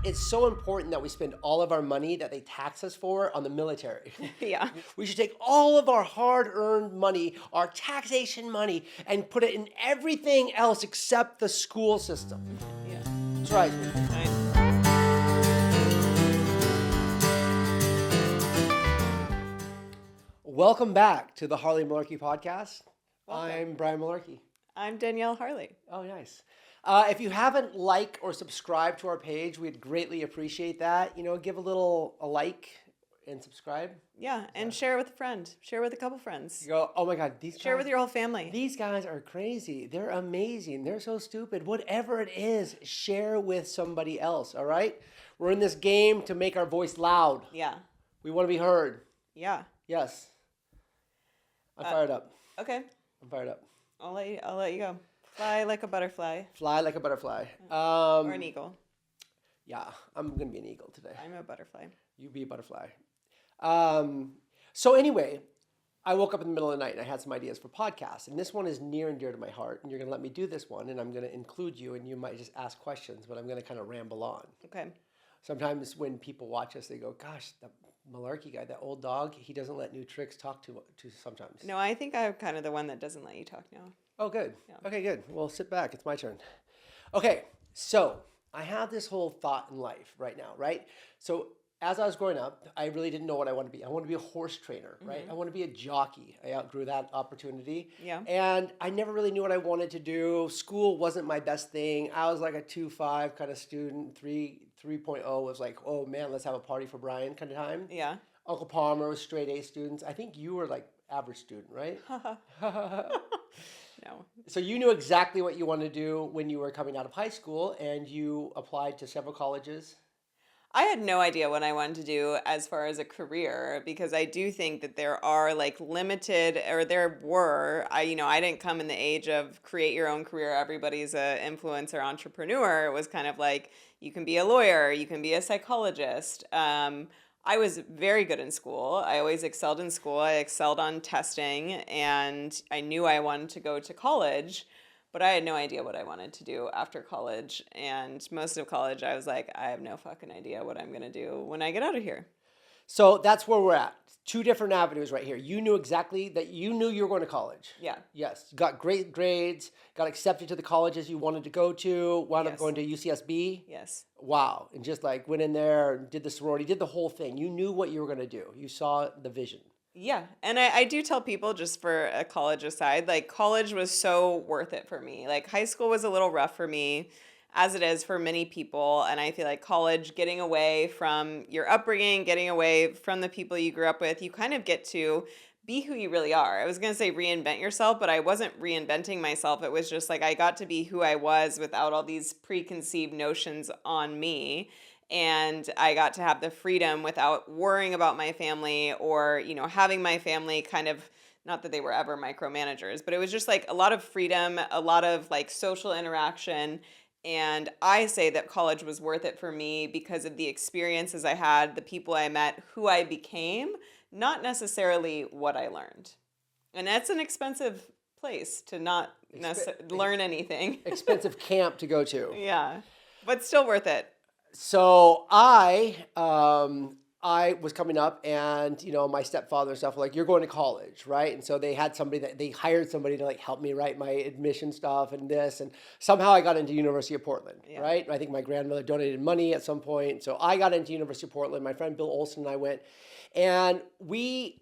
it's so important that we spend all of our money that they tax us for on the military. Yeah. We should take all of our hard-earned money, our taxation money, and put it in everything else except the school system. Yeah. That's right. Welcome back to the Harley Malarkey podcast. Welcome. I'm Brian Malarkey. I'm Danielle Harley. Oh, nice. If you haven't liked or subscribed to our page, we'd greatly appreciate that. You know, give a like and subscribe. Yeah, and share it with a friend. Share it with a couple friends. You go, oh my God, these Share it guys, with your whole family. these guys are crazy. They're amazing. They're so stupid. Whatever it is, share with somebody else, all right? We're in this game to make our voice loud. Yeah. We want to be heard. Yeah. Yes. I'm fired up. Okay. I'm fired up. I'll let you go. Fly like a butterfly. Fly like a butterfly. Or an eagle. Yeah, I'm going to be an eagle today. I'm a butterfly. You be a butterfly. So anyway, I woke up in the middle of the night and I had some ideas for podcasts. And this one is near and dear to my heart. And you're going to let me do this one. And I'm going to include you. And you might just ask questions. But I'm going to kind of ramble on. Okay. Sometimes when people watch us, they go, gosh, that Malarkey guy, that old dog, he doesn't let new tricks talk to sometimes. No, I think I'm kind of the one that doesn't let you talk now. Oh, good. Yeah. Okay, good. Well, sit back. It's my turn. Okay, so I have this whole thought in life right now, right? So as I was growing up, I really didn't know what I wanted to be. I wanted to be a horse trainer, right? I want to be a jockey. I outgrew that opportunity. Yeah. And I never really knew what I wanted to do. School wasn't my best thing. I was like a 2.5 kind of student. 3.0 was like, oh man, let's have a party for Brian kind of time. Yeah. Uncle Palmer was straight A students. I think you were like average student, right? No. So you knew exactly what you wanted to do when you were coming out of high school, and you applied to several colleges. I had no idea what I wanted to do as far as a career, because I do think that there are like limited, or there were, I didn't come in the age of create your own career. Everybody's a influencer entrepreneur. It was kind of like, you can be a lawyer, you can be a psychologist. I was very good in school. I always excelled in school. I excelled on testing, and I knew I wanted to go to college. But I had no idea what I wanted to do after college. And most of college, I was like, I have no fucking idea what I'm going to do when I get out of here. So that's where we're at. Two different avenues right here. You knew exactly that you knew you were going to college. Yeah. Yes. Got great grades, got accepted to the colleges you wanted to go to, wound up Yes. going to UCSB. Yes. Wow. And just like went in there, did the sorority, did the whole thing. You knew what you were going to do. You saw the vision. Yeah. And I do tell people, just for a college aside, like college was so worth it for me. Like high school was a little rough for me, as it is for many people. And I feel like college, getting away from your upbringing, getting away from the people you grew up with, you kind of get to be who you really are. I was going to say reinvent yourself, but I wasn't reinventing myself. It was just like I got to be who I was without all these preconceived notions on me. And I got to have the freedom without worrying about my family, or, having my family kind of, not that they were ever micromanagers, but it was just like a lot of freedom, a lot of like social interaction. And I say that college was worth it for me because of the experiences I had, the people I met, who I became, not necessarily what I learned. And that's an expensive place to not learn anything. Expensive camp to go to. Yeah, but still worth it. So I was coming up, and my stepfather and stuff were like, you're going to college, right? And so they hired somebody to like help me write my admission stuff and this, and somehow I got into University of Portland, right? I think my grandmother donated money at some point, so I got into University of Portland. My friend Bill Olson and I went, and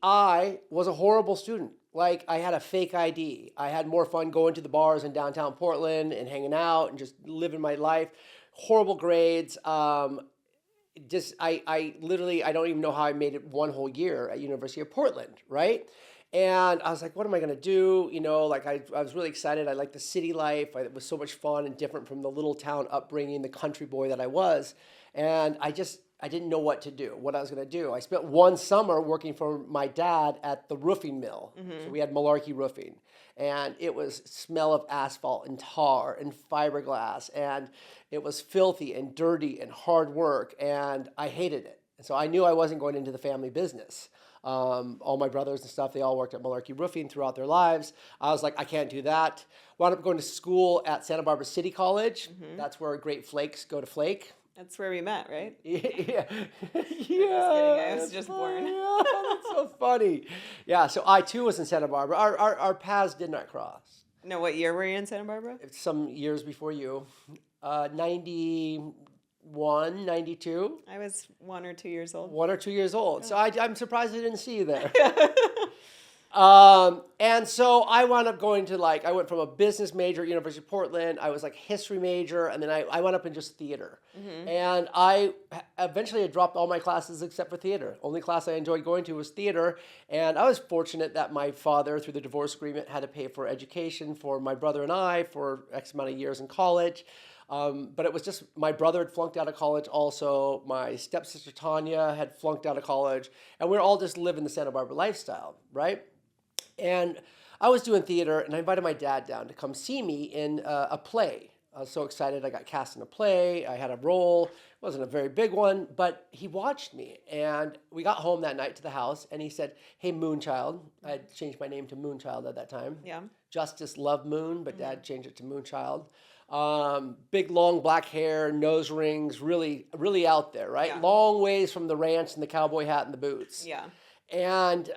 I was a horrible student. Like, I had a fake ID. I had more fun going to the bars in downtown Portland and hanging out and just living my life. Horrible grades. I literally, I don't even know how I made it one whole year at University of Portland, right? And I was like, what am I going to do? I was really excited. I liked the city life. It was so much fun and different from the little town upbringing, the country boy that I was. And I didn't know what to do, what I was going to do. I spent one summer working for my dad at the roofing mill. Mm-hmm. So we had Malarkey Roofing. And it was smell of asphalt and tar and fiberglass. And it was filthy and dirty and hard work. And I hated it. And so I knew I wasn't going into the family business. All my brothers and stuff, they all worked at Malarkey Roofing throughout their lives. I was like, I can't do that. Wound up going to school at Santa Barbara City College. Mm-hmm. That's where Great Flakes go to flake. That's where we met, right? Yeah, I'm just kidding. I was that's just funny. born. Yeah, that's so funny. Yeah, so I too was in Santa Barbara. Our paths did not cross. No, what year were you in Santa Barbara? It's some years before you, 91, 92, I was 1 or 2 years old. 1 or 2 years old. So Oh. I'm surprised I didn't see you there. And so I wound up going to I went from a business major at University of Portland. I was like history major, and then I went up in just theater. And I eventually had dropped all my classes except for theater. Only class I enjoyed going to was theater. And I was fortunate that my father, through the divorce agreement, had to pay for education for my brother and I for X amount of years in college. But it was just my brother had flunked out of college also. My stepsister Tanya had flunked out of college. And we were all just living the Santa Barbara lifestyle, right? And I was doing theater, and I invited my dad down to come see me in a play. I was so excited. I got cast in a play. I had a role. It wasn't a very big one, but he watched me. And we got home that night to the house, and he said, "Hey, Moonchild." I had changed my name to Moonchild at that time. Yeah. Justice loved Moon, but Dad changed it to Moonchild. Big, long black hair, nose rings, really, really out there, right? Yeah. Long ways from the ranch and the cowboy hat and the boots. Yeah. And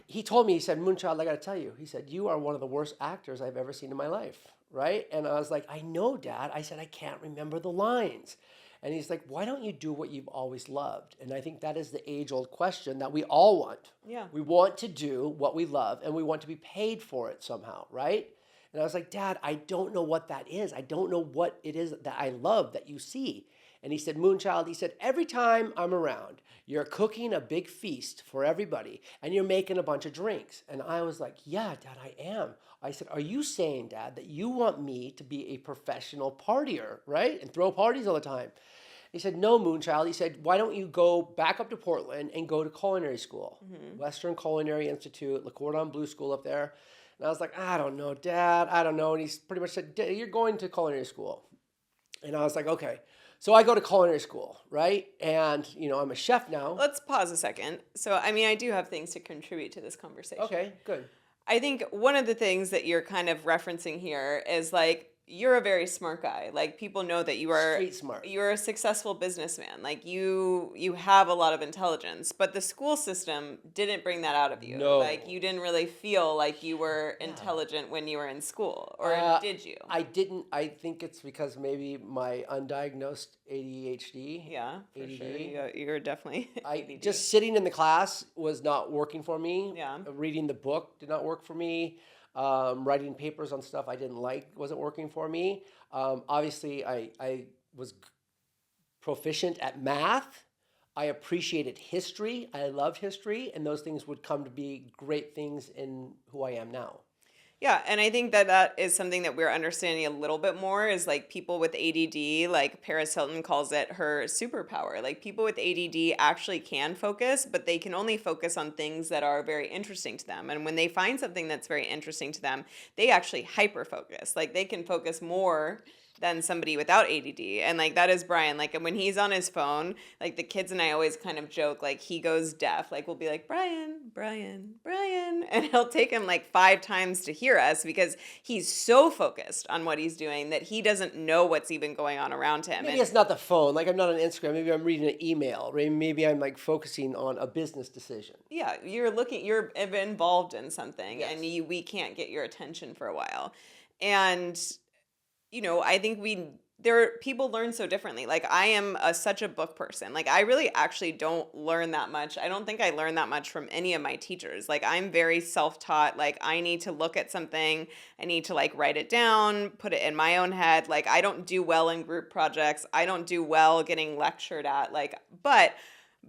he told me, he said, "Moonchild, I got to tell you," he said, "you are one of the worst actors I've ever seen in my life," right? And I was like, "I know, Dad." I said, "I can't remember the lines." And he's like, "Why don't you do what you've always loved?" And I think that is the age-old question that we all want. Yeah. We want to do what we love, and we want to be paid for it somehow, right? And I was like, "Dad, I don't know what that is. I don't know what it is that I love that you see." And he said, "Moonchild," he said, "every time I'm around, you're cooking a big feast for everybody and you're making a bunch of drinks." And I was like, "Yeah, Dad, I am." I said, "Are you saying, Dad, that you want me to be a professional partier, right? And throw parties all the time?" He said, "No, Moonchild." He said, "Why don't you go back up to Portland and go to culinary school, Western Culinary Institute, Le Cordon Bleu School up there." And I was like, "I don't know, Dad. I don't know." And he's pretty much said, "You're going to culinary school." And I was like, "Okay." So I go to culinary school, right? And, I'm a chef now. Let's pause a second. So, I mean, I do have things to contribute to this conversation. Okay, good. I think one of the things that you're kind of referencing here is you're a very smart guy. Like people know that you are Street smart. You're a successful businessman. Like you have a lot of intelligence, but the school system didn't bring that out of you. No. Like you didn't really feel like you were intelligent when you were in school, or did you? I didn't. I think it's because maybe my undiagnosed ADHD. Yeah, for ADD. sure. You're definitely ADD. Just sitting in the class was not working for me. Yeah. Reading the book did not work for me. Writing papers on stuff I didn't like wasn't working for me. Obviously, I was proficient at math. I appreciated history. I loved history, and those things would come to be great things in who I am now. Yeah, and I think that is something that we're understanding a little bit more is people with ADD, like Paris Hilton calls it her superpower. Like people with ADD actually can focus, but they can only focus on things that are very interesting to them. And when they find something that's very interesting to them, they actually hyper focus. Like they can focus more than somebody without ADD. And that is Brian. Like when he's on his phone, the kids and I always kind of joke, he goes deaf. We'll be like, "Brian, Brian, Brian." And he'll take him 5 times to hear us because he's so focused on what he's doing that he doesn't know what's even going on around him. Maybe it's not the phone. I'm not on Instagram. Maybe I'm reading an email. Right? Maybe I'm focusing on a business decision. Yeah, you're involved in something, Yes. and we can't get your attention for a while. And I think people learn so differently. I am such a book person. I really actually don't learn that much. I don't think I learned that much from any of my teachers. I'm very self-taught. I need to look at something. I need to write it down, put it in my own head. I don't do well in group projects. I don't do well getting lectured at. But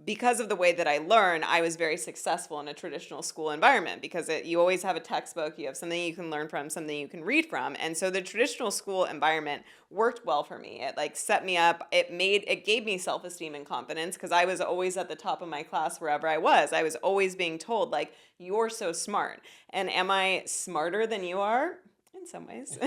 because of the way that I learn, I was very successful in a traditional school environment because you always have a textbook, you have something you can learn from, something you can read from. And so the traditional school environment worked well for me. It set me up. It gave me self-esteem and confidence because I was always at the top of my class wherever I was. I was always being told, "You're so smart." And am I smarter than you are? in some ways.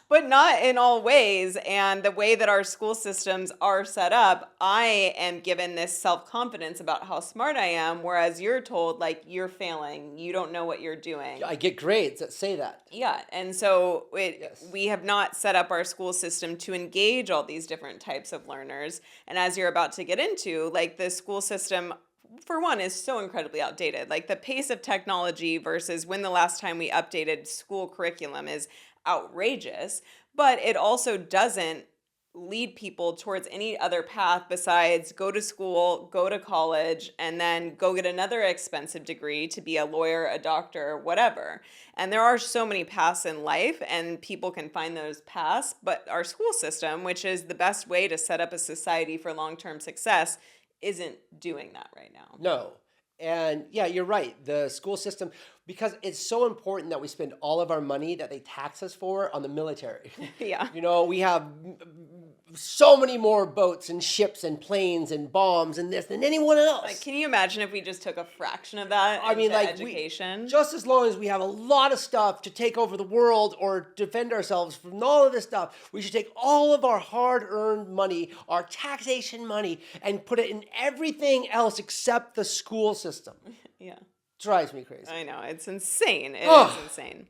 but not in all ways. And the way that our school systems are set up, I am given this self-confidence about how smart I am, whereas you're told like you're failing, you don't know what you're doing. I get grades that say that. Yeah, and so Yes. we have not set up our school system to engage all these different types of learners. And as you're about to get into, like the school system, for one, is so incredibly outdated. Like the pace of technology versus when the last time we updated school curriculum is outrageous, but it also doesn't lead people towards any other path besides go to school, go to college, and then go get another expensive degree to be a lawyer, a doctor, whatever. And there are so many paths in life, and people can find those paths, but our school system, which is the best way to set up a society for long-term success, isn't doing that right now. No. And yeah, you're right. The school system, because it's so important that we spend all of our money that they tax us for on the military. Yeah. You know, we have so many more boats and ships and planes and bombs and this than anyone else. Like, can you imagine if we just took a fraction of that I mean, into like education? just as long as we have a lot of stuff to take over the world or defend ourselves from all of this stuff, we should take all of our hard-earned money, our taxation money, and put it in everything else except the school system. Yeah. Drives me crazy. I know. It's insane. It is insane.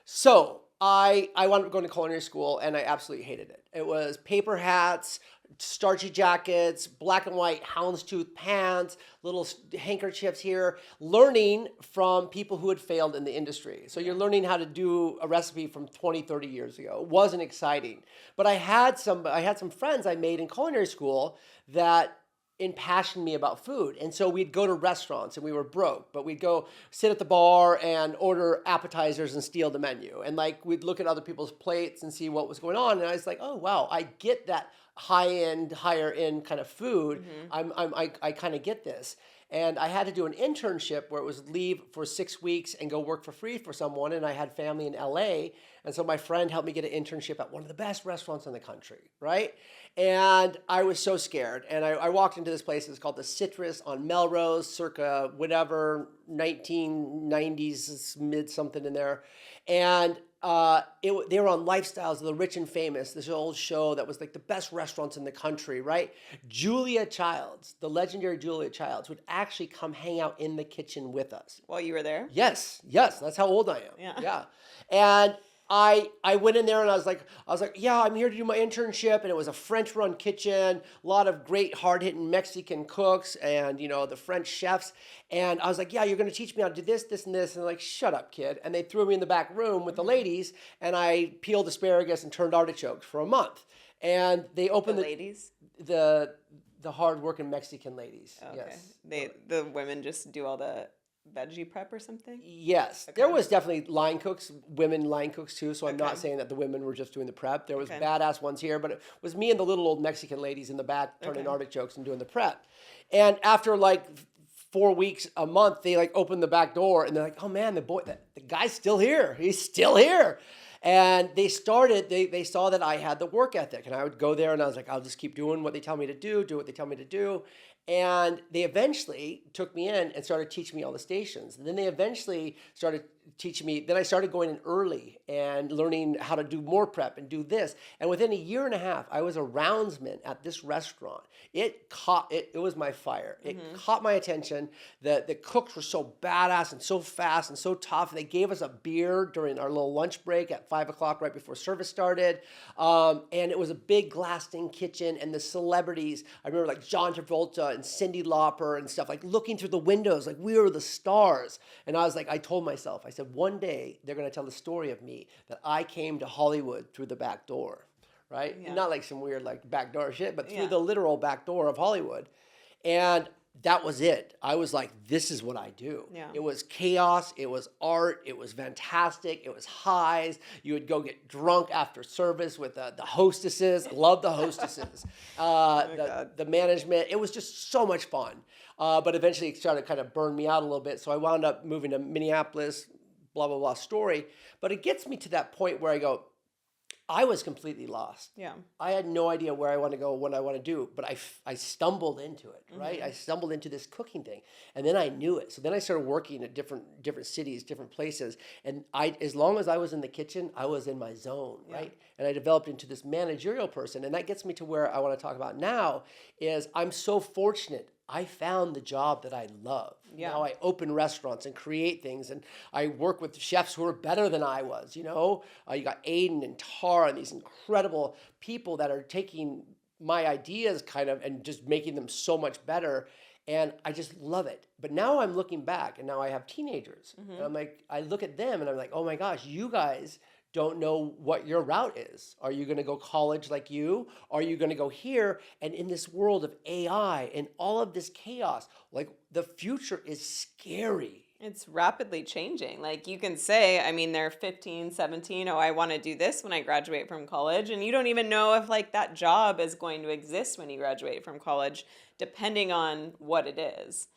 So I wound up going to culinary school and I absolutely hated it. It was paper hats, starchy jackets, black and white houndstooth pants, little handkerchiefs here, learning from people who had failed in the industry. So you're learning how to do a recipe from 20, 30 years ago. It wasn't exciting. But I had some friends I made in culinary school that impassioned me about food. And so we'd go to restaurants and we were broke, but we'd go sit at the bar and order appetizers and steal the menu. And like we'd look at other people's plates and see what was going on. And I was like, oh wow, I get that high-end, higher-end kind of food. I kind of get this. And I had to do an internship where it was leave for 6 weeks and go work for free for someone. And I had family in LA. And so my friend helped me get an internship at one of the best restaurants in the country, right? And I was so scared. And I walked into this place. It's called the Citrus on Melrose, circa whatever, 1990s, mid something in there. And they were on Lifestyles of the Rich and Famous, this old show that was like the best restaurants in the country, right? Julia Childs, the legendary Julia Childs, would actually come hang out in the kitchen with us. While you were there? Yes, that's how old I am. Yeah. And I went in there and I was like, yeah, I'm here to do my internship. And it was a French-run kitchen, a lot of great hard-hitting Mexican cooks and, you know, the French chefs. And I was like, yeah, you're going to teach me how to do this, this, and this. And they're like, shut up, kid. And they threw me in the back room with the ladies and I peeled asparagus and turned artichokes for a month. And they opened The ladies? the hard-working Mexican ladies. Okay. Yes. The women just do all the veggie prep or something? Yes. Okay. There was definitely line cooks, women line cooks too. So I'm Okay. not saying that the women were just doing the prep. There was Okay. badass ones here, but it was me and the little old Mexican ladies in the back turning Okay. artichokes and doing the prep. And after like 4 weeks, a month, they like opened the back door and they're like, oh man, the guy's still here. He's still here. And they saw that I had the work ethic and I would go there and I was like, I'll just keep doing what they tell me to do what they tell me to do. And they eventually took me in and started teaching me all the stations. And then they eventually started teaching me, then I started going in early and learning how to do more prep and do this. And within a year and a half, I was a roundsman at this restaurant. It was my fire. It caught my attention. The cooks were so badass and so fast and so tough. They gave us a beer during our little lunch break at 5 o'clock right before service started. And it was a big glassed-in kitchen and the celebrities, I remember like John Travolta and Cyndi Lauper and stuff, like looking through the windows, like we were the stars. And I was like, I told myself, I said, one day they're going to tell the story of me that I came to Hollywood through the back door, right? Yeah. Not like some weird like backdoor shit, but through Yeah. the literal back door of Hollywood. And that was it. I was like, this is what I do. Yeah. It was chaos. It was art. It was fantastic. It was highs. You would go get drunk after service with the hostesses. Love the hostesses. The management. It was just so much fun. But eventually it started to kind of burn me out a little bit. So I wound up moving to Minneapolis, blah, blah, blah story. But it gets me to that point where I go, I was completely lost. Yeah. I had no idea where I want to go, what I want to do, but I stumbled into it, right? I stumbled into this cooking thing, and then I knew it. So then I started working at different cities, different places, and as long as I was in the kitchen, I was in my zone, right? And I developed into this managerial person, and that gets me to where I want to talk about now is I'm so fortunate. I found the job that I love. Yeah. Now I open restaurants and create things, and I work with chefs who are better than I was. You know, you got Aiden and Tara and these incredible people that are taking my ideas kind of and just making them so much better. And I just love it. But now I'm looking back, and now I have teenagers, and I'm like, I look at them, and I'm like, oh my gosh, you guys don't know what your route is. Are you going to go college like you? Are you going to go here? And in this world of AI and all of this chaos, like the future is scary. It's rapidly changing. Like you can say, I mean, they're 15, 17. Oh, I want to do this when I graduate from college. And you don't even know if like that job is going to exist when you graduate from college, depending on what it is.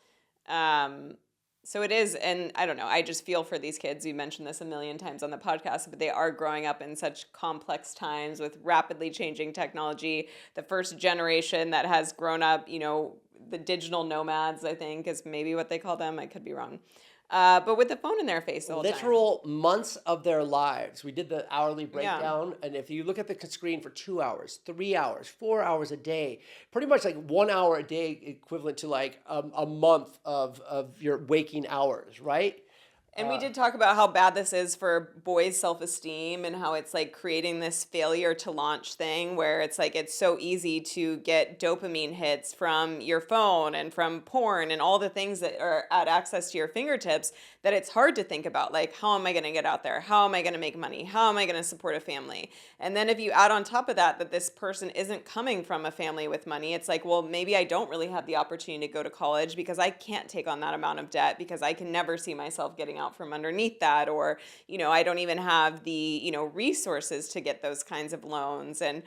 So it is, and I don't know, I just feel for these kids. You mentioned this a million times on the podcast, but they are growing up in such complex times with rapidly changing technology. The first generation that has grown up, you know, the digital nomads, I think, is maybe what they call them. I could be wrong. But with the phone in their face the whole time. Literal months of their lives. We did the hourly breakdown, and if you look at the screen for 2 hours, 3 hours, 4 hours a day, pretty much like 1 hour a day equivalent to like a month of your waking hours, right? And we did talk about how bad this is for boys' self-esteem and how it's like creating this failure to launch thing where it's like it's so easy to get dopamine hits from your phone and from porn and all the things that are at access to your fingertips that it's hard to think about, like, how am I going to get out there? How am I going to make money? How am I going to support a family? And then if you add on top of that this person isn't coming from a family with money, it's like, well, maybe I don't really have the opportunity to go to college because I can't take on that amount of debt because I can never see myself getting out from underneath that, or, you know, I don't even have the, you know, resources to get those kinds of loans. And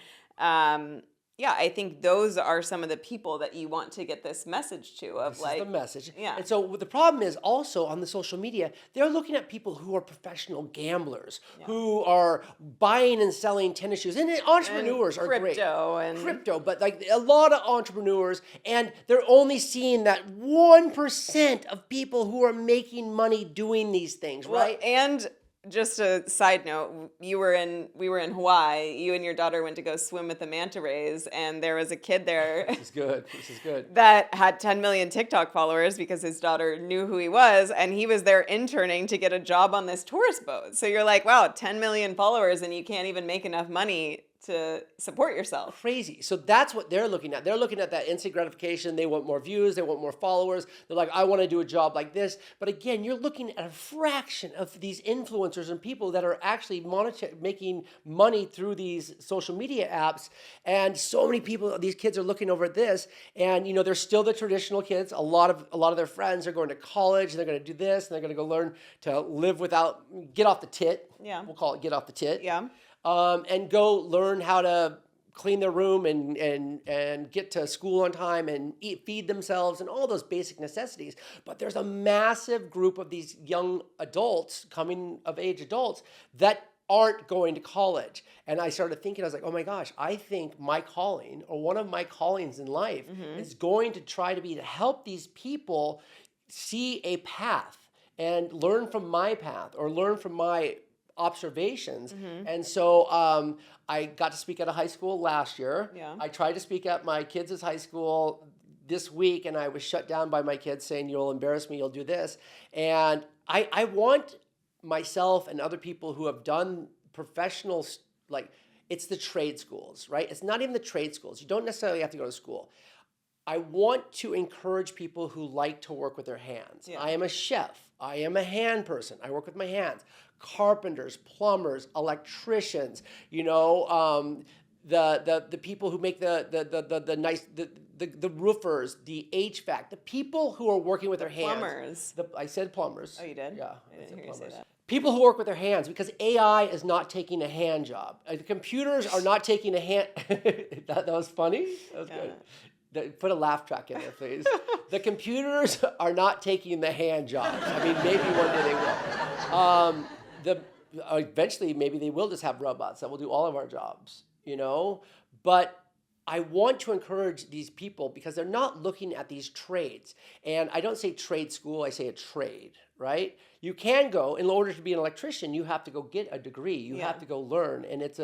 yeah, I think those are some of the people that you want to get this message to of This like is the message. Yeah. And so the problem is also on the social media, they're looking at people who are professional gamblers, who are buying and selling tennis shoes. And entrepreneurs are great. Crypto, but like a lot of entrepreneurs, and they're only seeing that 1% of people who are making money doing these things, right? And just a side note, we were in Hawaii. You and your daughter went to go swim with the manta rays, and there was a kid there. This is good. This is good. That had 10 million TikTok followers because his daughter knew who he was, and he was there interning to get a job on this tourist boat. So you're like, wow, 10 million followers, and you can't even make enough money to support yourself. Crazy. So that's what they're looking at. They're looking at that instant gratification. They want more views. They want more followers. They're like, I want to do a job like this. But again, you're looking at a fraction of these influencers and people that are actually making money through these social media apps. And so many people, these kids are looking over at this, and you know, they're still the traditional kids. A lot of their friends are going to college, and they're going to do this, and they're going to go learn to live without, get off the tit. Yeah. We'll call it get off the tit. Yeah. And go learn how to clean their room and get to school on time and feed themselves and all those basic necessities. But there's a massive group of these young adults, coming of age adults, that aren't going to college. And I started thinking, I was like, oh my gosh, I think my calling, or one of my callings in life, is going to try to be to help these people see a path and learn from my path or learn from my observations. And so I got to speak at a high school last year. Yeah. I tried to speak at my kids' high school this week, and I was shut down by my kids saying, you'll embarrass me, you'll do this. And I want myself and other people who have done professional, like, it's the trade schools, right? It's not even the trade schools. You don't necessarily have to go to school. I want to encourage people who like to work with their hands. Yeah. I am a chef. I am a hand person. I work with my hands. Carpenters, plumbers, electricians, you know, the people who make the nice the roofers, the HVAC, the people who are working with their hands. Plumbers. I said plumbers. Oh, you did? Yeah, I didn't hear you say that. People who work with their hands, because AI is not taking a hand job. The computers are not taking a hand. that was funny. That was good. Put a laugh track in there, please. The computers are not taking the hand jobs. I mean, maybe one day they will. eventually maybe they will just have robots that will do all of our jobs, you know? But I want to encourage these people because they're not looking at these trades. And I don't say trade school, I say a trade, right? You can go, in order to be an electrician, you have to go get a degree. You Yeah. have to go learn, and it's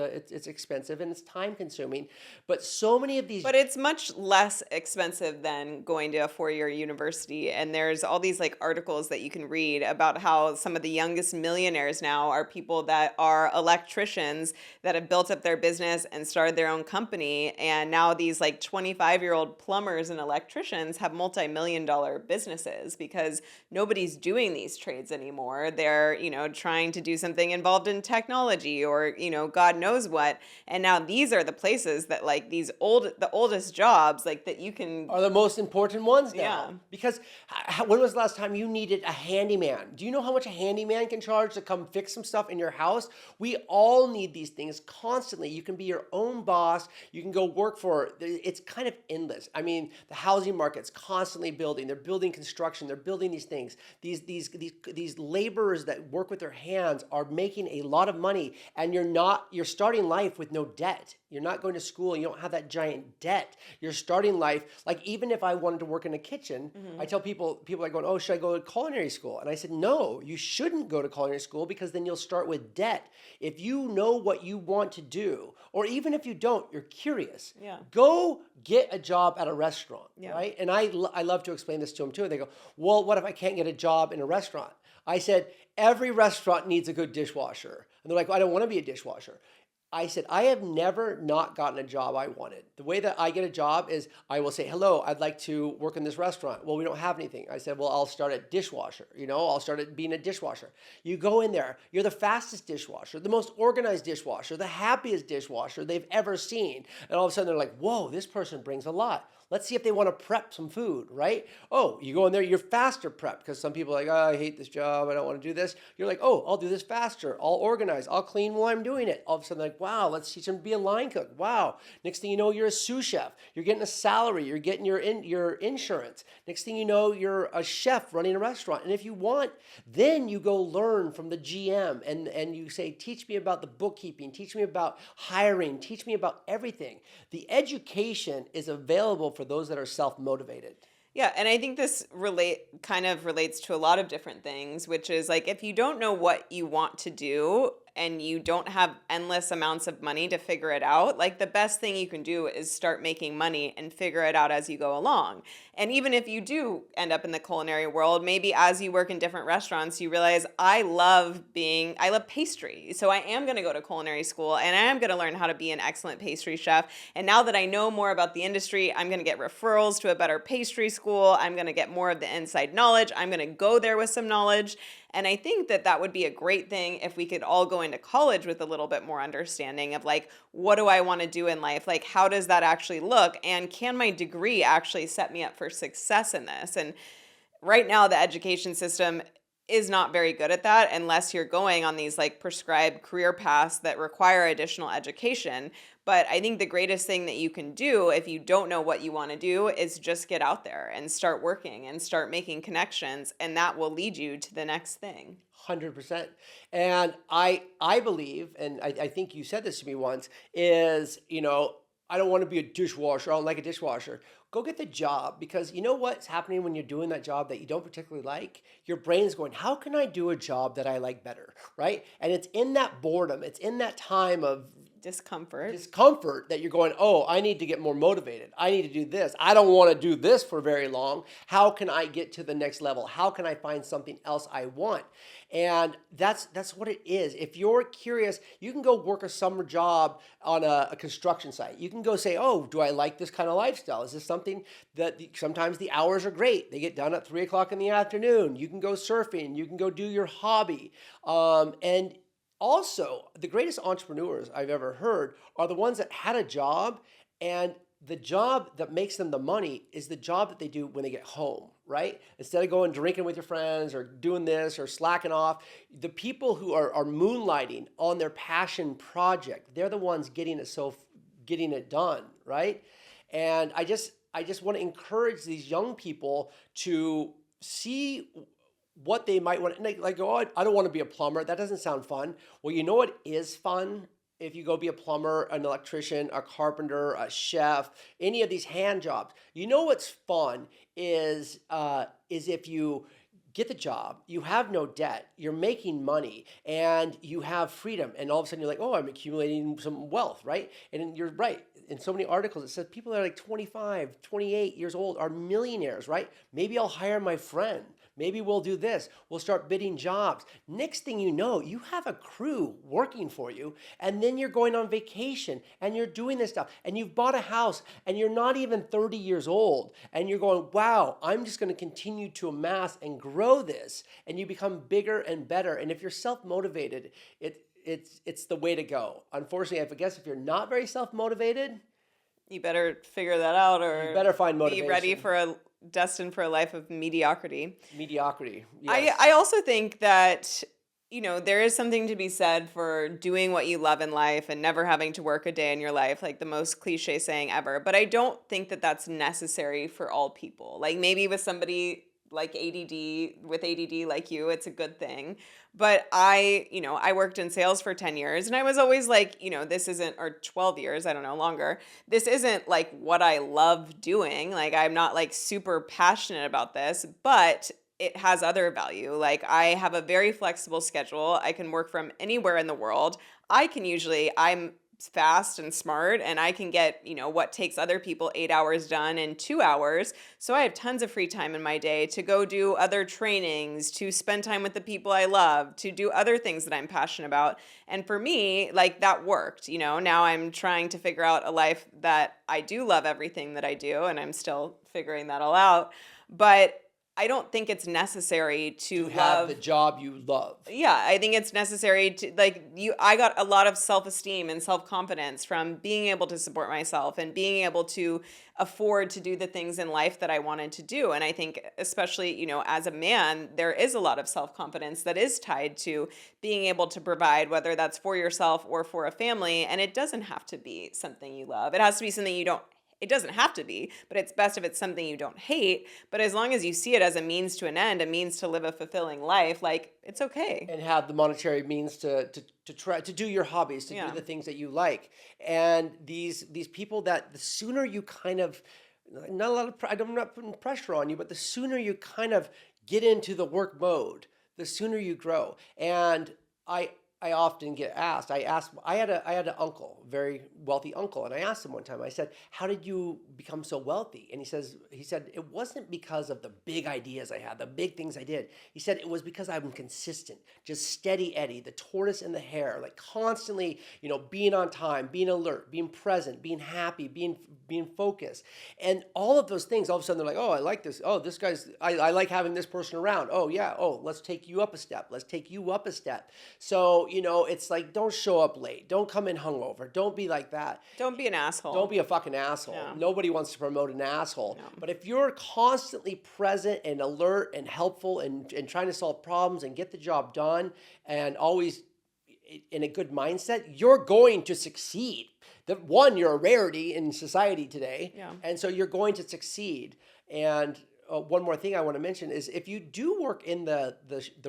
expensive and it's time consuming. But so many of these, But it's much less expensive than going to a 4-year university. And there's all these like articles that you can read about how some of the youngest millionaires now are people that are electricians that have built up their business and started their own company. And now these like 25-year-old plumbers and electricians have multi-million-dollar businesses because nobody's doing these trades anymore. They're, trying to do something involved in technology or, God knows what. And now these are the places that like the oldest jobs like that you can. are the most important ones now. Yeah. Because when was the last time you needed a handyman? Do you know how much a handyman can charge to come fix some stuff in your house? We all need these things constantly. You can be your own boss. You can go work for, it's kind of endless. I mean, the housing market's constantly building. They're building construction. They're building these things. These laborers that work with their hands are making a lot of money, and you're starting life with no debt. You're not going to school. You don't have that giant debt. You're starting life, like even if I wanted to work in a kitchen, I tell people are going, oh, should I go to culinary school? And I said, no, you shouldn't go to culinary school because then you'll start with debt. If you know what you want to do, or even if you don't, you're curious. Yeah. Go get a job at a restaurant, Yeah. right? And I love to explain this to them too. And they go, well, what if I can't get a job in a restaurant? I said, every restaurant needs a good dishwasher. And they're like, well, I don't want to be a dishwasher. I said, I have never not gotten a job I wanted. The way that I get a job is I will say, hello, I'd like to work in this restaurant. Well, we don't have anything. I said, well, I'll start at dishwasher. I'll start at being a dishwasher. You go in there, you're the fastest dishwasher, the most organized dishwasher, the happiest dishwasher they've ever seen. And all of a sudden they're like, whoa, this person brings a lot. Let's see if they want to prep some food, right? Oh, you go in there, you're faster prep because some people are like, oh, I hate this job. I don't want to do this. You're like, oh, I'll do this faster. I'll organize. I'll clean while I'm doing it. All of a sudden, like, wow, let's teach them to be a line cook. Wow. Next thing you know, you're a sous chef. You're getting a salary. You're getting your insurance. Next thing you know, you're a chef running a restaurant. And if you want, then you go learn from the GM and you say, teach me about the bookkeeping. Teach me about hiring. Teach me about everything. The education is available for those that are self-motivated. Yeah, and I think this relates to a lot of different things, which is like if you don't know what you want to do and you don't have endless amounts of money to figure it out, like the best thing you can do is start making money and figure it out as you go along. And even if you do end up in the culinary world, maybe as you work in different restaurants, you realize I love pastry. So I am going to go to culinary school and I am going to learn how to be an excellent pastry chef. And now that I know more about the industry, I'm going to get referrals to a better pastry school. I'm going to get more of the inside knowledge. I'm going to go there with some knowledge. And I think that would be a great thing if we could all go into college with a little bit more understanding of like, what do I want to do in life? Like, how does that actually look? And can my degree actually set me up for success in this? And right now, the education system is not very good at that unless you're going on these like prescribed career paths that require additional education. But I think the greatest thing that you can do if you don't know what you want to do is just get out there and start working and start making connections, and that will lead you to the next thing. 100%. And I believe, and I think you said this to me once, is, I don't want to be a dishwasher. I don't like a dishwasher. Go get the job, because you know what's happening when you're doing that job that you don't particularly like? Your brain's going, how can I do a job that I like better, right? And it's in that boredom. It's in that time of discomfort that you're going, oh, I need to get more motivated. I need to do this. I don't want to do this for very long. How can I get to the next level? How can I find something else I want? And that's what it is. If you're curious, you can go work a summer job on a construction site. You can go say, oh, do I like this kind of lifestyle? Is this something that sometimes the hours are great? They get done at 3 o'clock in the afternoon. You can go surfing. You can go do your hobby. And also, the greatest entrepreneurs I've ever heard are the ones that had a job, and the job that makes them the money is the job that they do when they get home, right? Instead of going drinking with your friends or doing this or slacking off, the people who are moonlighting on their passion project, they're the ones getting it done, right? And I just want to encourage these young people to see what they might want. And they like, oh, I don't want to be a plumber. That doesn't sound fun. Well, you know what is fun? If you go be a plumber, an electrician, a carpenter, a chef, any of these hand jobs, you know what's fun is if you get the job, you have no debt, you're making money, and you have freedom, and all of a sudden you're like, oh, I'm accumulating some wealth, right? And you're right. In so many articles, it says people that are like 25, 28 years old are millionaires, right? Maybe I'll hire my friend. Maybe we'll do this. We'll start bidding jobs. Next thing you know, you have a crew working for you, and then you're going on vacation and you're doing this stuff, and you've bought a house and you're not even 30 years old, and you're going, wow, I'm just going to continue to amass and grow this, and you become bigger and better. And if you're self-motivated, it's the way to go. Unfortunately, I guess if you're not very self-motivated, You better figure that out, you or better find be motivation. ready for destined for a life of mediocrity. Mediocrity. Yes. I also think that, there is something to be said for doing what you love in life and never having to work a day in your life, like the most cliche saying ever. But I don't think that that's necessary for all people. Like maybe with somebody like ADD like you, it's a good thing. But I worked in sales for 10 years, and I was always like, this isn't, or 12 years, I don't know, longer. This isn't like what I love doing. Like I'm not like super passionate about this, but it has other value. Like I have a very flexible schedule. I can work from anywhere in the world. I'm fast and smart, and I can get, what takes other people 8 hours done in 2 hours. So I have tons of free time in my day to go do other trainings, to spend time with the people I love, to do other things that I'm passionate about. And for me, like that worked, now I'm trying to figure out a life that I do love everything that I do, and I'm still figuring that all out. But I don't think it's necessary to have the job you love. Yeah, I think it's necessary to I got a lot of self-esteem and self-confidence from being able to support myself and being able to afford to do the things in life that I wanted to do. And I think especially, as a man, there is a lot of self-confidence that is tied to being able to provide, whether that's for yourself or for a family. And it doesn't have to be something you love. It has to be something you don't. It doesn't have to be, but it's best if it's something you don't hate. But as long as you see it as a means to an end, a means to live a fulfilling life, like it's okay. And have the monetary means to try to do your hobbies, to do the things that you like. And these people that the sooner you kind of, not a lot of, I'm not putting pressure on you, but the sooner you kind of get into the work mode, the sooner you grow. And I often get asked. I had an uncle, very wealthy uncle, and I asked him one time. I said, "How did you become so wealthy?" And he said it wasn't because of the big ideas I had, the big things I did. He said it was because I'm consistent, just steady Eddie, the tortoise and the hare, like constantly, being on time, being alert, being present, being happy, being focused, and all of those things. All of a sudden, they're like, "Oh, I like this. Oh, this guy's. I like having this person around. Oh, yeah. Oh, let's take you up a step. Let's take you up a step." So. It's like, don't show up late. Don't come in hungover. Don't be like that. Don't be an asshole. Don't be a fucking asshole. Yeah. Nobody wants to promote an asshole. No. But if you're constantly present and alert and helpful and trying to solve problems and get the job done and always in a good mindset, you're going to succeed. You're a rarity in society today. Yeah. And so you're going to succeed. And one more thing I want to mention is if you do work in the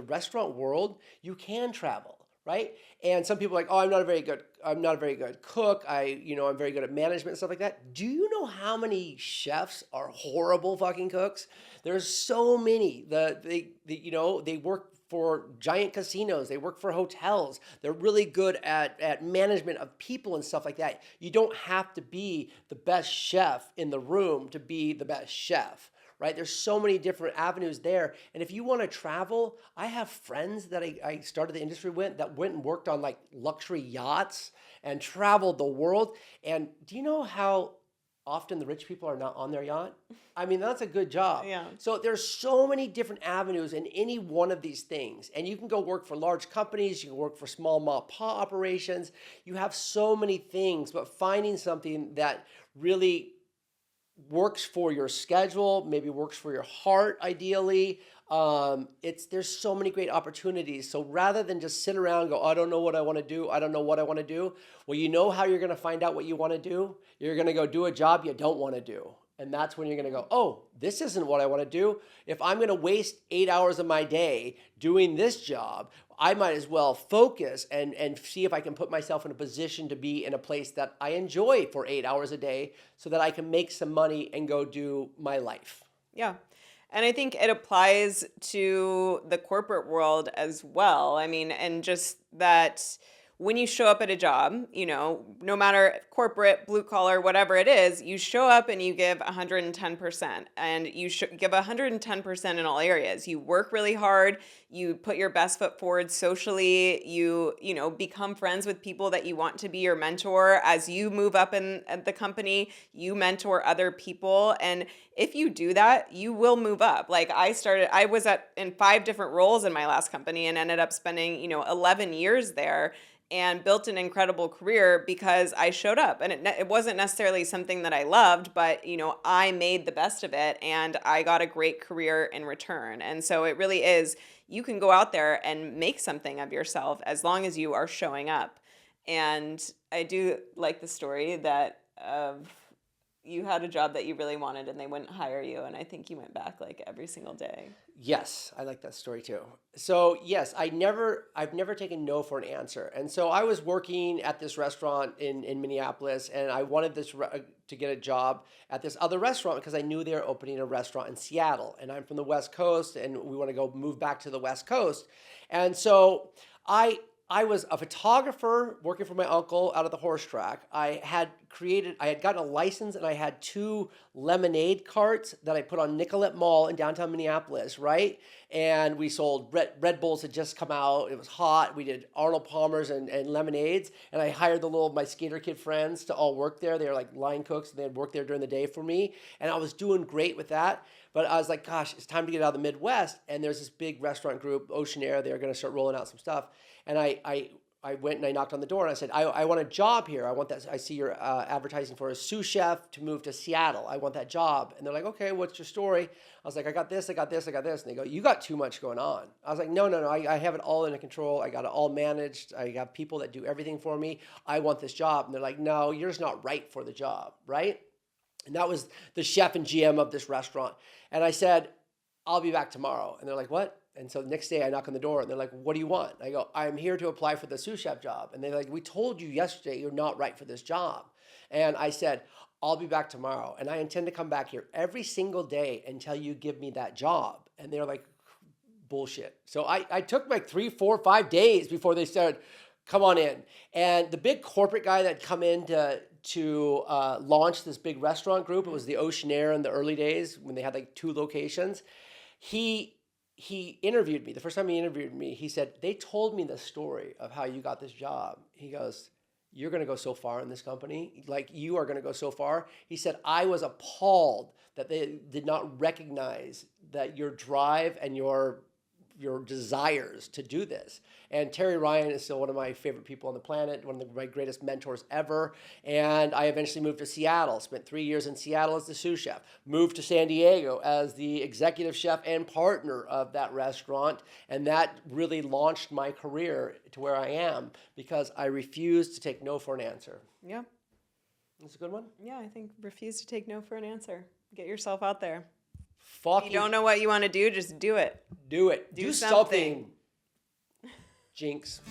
restaurant world, you can travel. Right? And some people are like, oh, I'm not a very good cook. I'm very good at management and stuff like that. Do you know how many chefs are horrible fucking cooks? There's so many. They work for giant casinos. They work for hotels. They're really good at management of people and stuff like that. You don't have to be the best chef in the room to be the best chef. Right? There's so many different avenues there. And if you want to travel, I have friends that I started the industry with that went and worked on like luxury yachts and traveled the world. And do you know how often the rich people are not on their yacht? I mean, that's a good job. Yeah. So there's so many different avenues in any one of these things. And you can go work for large companies. You can work for small mom and pop operations. You have so many things, but finding something that really works for your schedule, maybe works for your heart, ideally. There's so many great opportunities. So rather than just sit around and go, I don't know what I want to do. I don't know what I want to do. Well, you know how you're going to find out what you want to do? You're going to go do a job you don't want to do. And that's when you're going to go, oh, this isn't what I want to do. If I'm going to waste 8 hours of my day doing this job, I might as well focus and see if I can put myself in a position to be in a place that I enjoy for 8 hours a day so that I can make some money and go do my life. Yeah. And I think it applies to the corporate world as well. I mean, and just that when you show up at a job, no matter corporate, blue collar, whatever it is, you show up and you give 110%, and you give 110% in all areas. You work really hard, you put your best foot forward socially, you become friends with people that you want to be your mentor. As you move up in at the company, you mentor other people, and if you do that, you will move up. Like I was in 5 different roles in my last company and ended up spending, 11 years there, and built an incredible career because I showed up. And it wasn't necessarily something that I loved, but I made the best of it and I got a great career in return. And so it really is, you can go out there and make something of yourself as long as you are showing up. And I do like the story that you had a job that you really wanted and they wouldn't hire you, and I think you went back like every single day. Yes, I like that story too. So yes, I've never taken no for an answer. And so I was working at this restaurant in Minneapolis, and I wanted to get a job at this other restaurant because I knew they were opening a restaurant in Seattle, and I'm from the West Coast, and we want to go move back to the West Coast. And so I was a photographer working for my uncle out of the horse track. I had gotten a license, and I had 2 lemonade carts that I put on Nicollet Mall in downtown Minneapolis, right? And we sold Red Bulls had just come out. It was hot. We did Arnold Palmer's and lemonades. And I hired my skater kid friends to all work there. They were like line cooks, and they'd work there during the day for me. And I was doing great with that. But I was like, gosh, it's time to get out of the Midwest. And there's this big restaurant group, Ocean Air. They're going to start rolling out some stuff. And I went and I knocked on the door and I said, I want a job here. I want that. I see you're advertising for a sous chef to move to Seattle. I want that job. And they're like, okay, what's your story? I was like, I got this, I got this, I got this. And they go, you got too much going on. I was like, no, I have it all under control. I got it all managed. I got people that do everything for me. I want this job. And they're like, no, you're just not right for the job, right? And that was the chef and GM of this restaurant. And I said, I'll be back tomorrow. And they're like, what? And so the next day I knock on the door and they're like, what do you want? I go, I'm here to apply for the sous chef job. And they're like, we told you yesterday you're not right for this job. And I said, I'll be back tomorrow. And I intend to come back here every single day until you give me that job. And they're like, bullshit. So I took like 3, 4, 5 days before they said, come on in. And the big corporate guy that come in to launch this big restaurant group, it was the Ocean Air in the early days when they had like 2 locations. He interviewed me. The first time he interviewed me, he said, they told me the story of how you got this job. He goes, you're going to go so far in this company. Like, you are going to go so far. He said, I was appalled that they did not recognize that your drive and your desires to do this. And Terry Ryan is still one of my favorite people on the planet, one of my greatest mentors ever. And I eventually moved to Seattle, spent 3 years in Seattle as the sous chef, moved to San Diego as the executive chef and partner of that restaurant. And that really launched my career to where I am because I refused to take no for an answer. Yeah. That's a good one? Yeah, I think refuse to take no for an answer. Get yourself out there. Fuck you don't know what you want to do, just do it. Do it. Do something. Jinx.